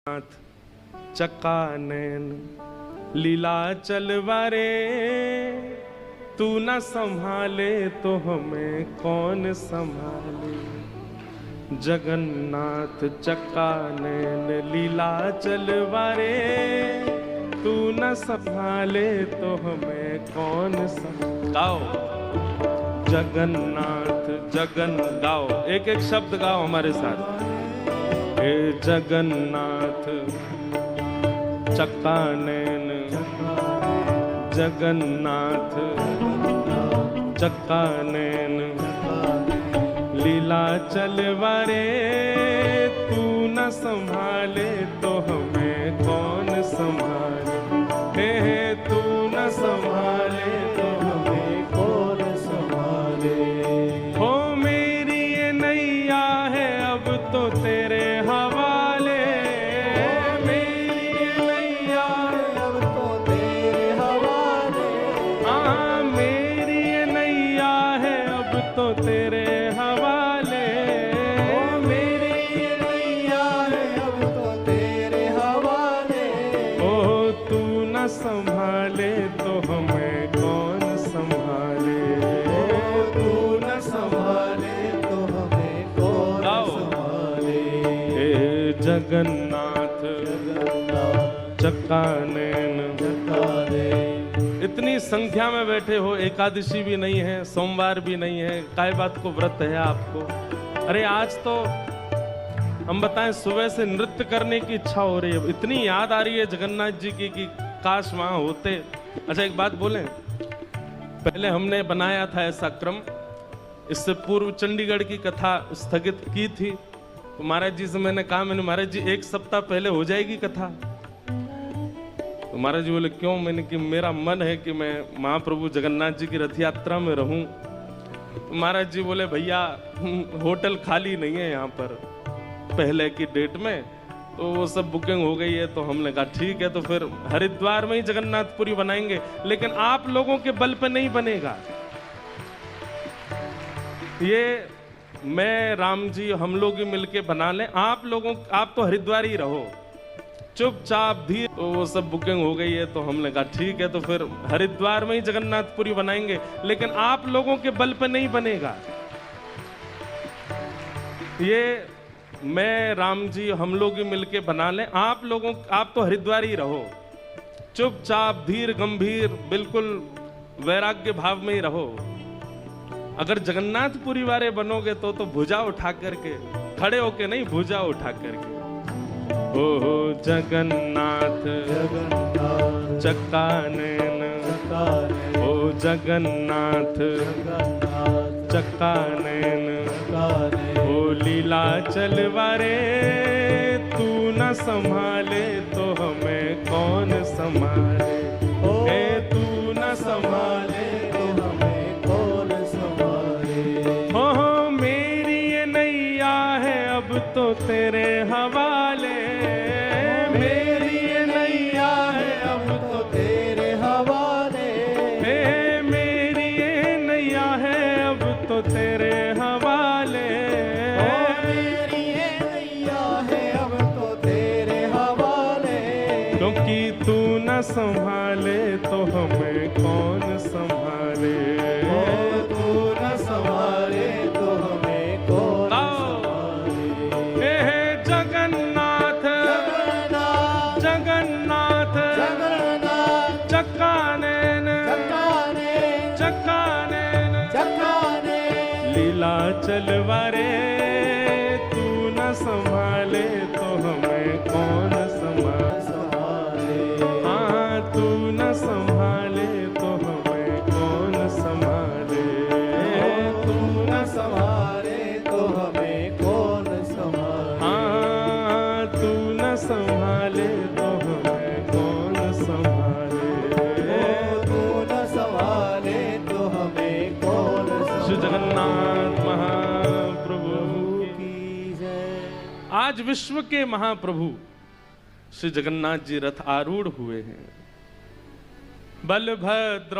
नाथ चक्का नैन लीला चलवारे, तू न संभाले तो हमें कौन संभाले। जगन्नाथ चक्का नैन लीला चलवारे, तू न संभाले तो हमें कौन संभाले। गाओ जगन्नाथ जगन, गाओ एक एक शब्द गाओ हमारे साथ। हे जगन्नाथ चक्का नैन, जगन्नाथ चक्का नैन लीला चलवारे, तू न संभाले तो हमें कौन संभाले। हे तू न संभाले तो हमें कौन संभाले। हो मेरी ये नैया है अब तो तेरे हवाले, मेरी ये नैया है अब तो तेरे हवाले। हाँ मेरी ये नैया है अब तो तेरे हवाले, मेरी ये नैया है अब तो तेरे हवाले। ओ तू न संभाले तो हमें कौन संभाले। ओ तू न संभाले तो हमें कौन संभाले। हे जगन्नाथ चक्का नैन, इतनी संख्या में बैठे हो, एकादशी भी नहीं है, सोमवार भी नहीं है, काय बात को व्रत है आपको। अरे आज तो हम बताएं सुबह से नृत्य करने की इच्छा हो रही है, इतनी याद आ रही है जगन्नाथ जी की कि काश वहां होते। अच्छा एक बात बोलें, पहले हमने बनाया था ऐसा क्रम, इससे पूर्व चंडीगढ़ की कथा स्थगित की थी, तो महाराज जी से मैंने कहा, मैंने महाराज जी एक सप्ताह पहले हो जाएगी कथा। तो महाराज जी बोले क्यों? मैंने कि मेरा मन है कि मैं महाप्रभु जगन्नाथ जी की रथ यात्रा में रहूं। तो महाराज जी बोले भैया होटल खाली नहीं है यहाँ पर पहले की डेट में, तो वो सब बुकिंग हो गई है। तो हमने कहा ठीक है, तो फिर हरिद्वार में ही जगन्नाथपुरी बनाएंगे, लेकिन आप लोगों के बल पे नहीं बनेगा ये। मैं राम जी हम लोग ही मिलके बना लें, आप तो हरिद्वार ही रहो चुपचाप धीरे। तो वो सब बुकिंग हो गई है, तो हमने कहा ठीक है, तो फिर हरिद्वार में ही जगन्नाथपुरी बनाएंगे, लेकिन आप लोगों के बल पे नहीं बनेगा ये। मैं राम जी हम लोग ही मिलके बना लें, आप तो हरिद्वार ही रहो चुपचाप धीर गंभीर बिल्कुल वैराग्य भाव में ही रहो। अगर जगन्नाथपुरी वाले बनोगे तो भुजा उठा करके, खड़े होके नहीं, भुजा उठा करके। ओ जगन्नाथ चक्का नैन, ओ जगन्नाथ चक्का नैन ओ लीला चलवारे, तू न संभाले तो हमें कौन संभाले। हे तू न संभाले तो हमें कौन संभाले। हो मेरी ये नैया है अब तो तेरे हवाले, मेरी ये नैया है अब तो तेरे हवाले। हे मेरी ये नैया है अब तो तेरे हवाले, मेरी ये नैया है अब तो तेरे हवाले। क्योंकि तू न संभाले तो हमें कौन संभाले। तू न संभाले तो हमें कौन संभाले। हे जगन्नाथ जगन्नाथ चक्का नैन, चक्का नैन लीला चलवारे, तू न संभाले तो हमें कौन संभाले। हाँ तू न संभाले तो हमें कौन संभाले। तू न संभाले तो हमें कौन संभाले। हाँ तू न संभाले तो हमें कौन संभाले। तू न संभाले तो हमें कौन संभाले। श्री जगन्नाथ महाप्रभु की जय। आज विश्व के महाप्रभु श्री जगन्नाथ जी रथ आरूढ़ हुए हैं। बलभद्र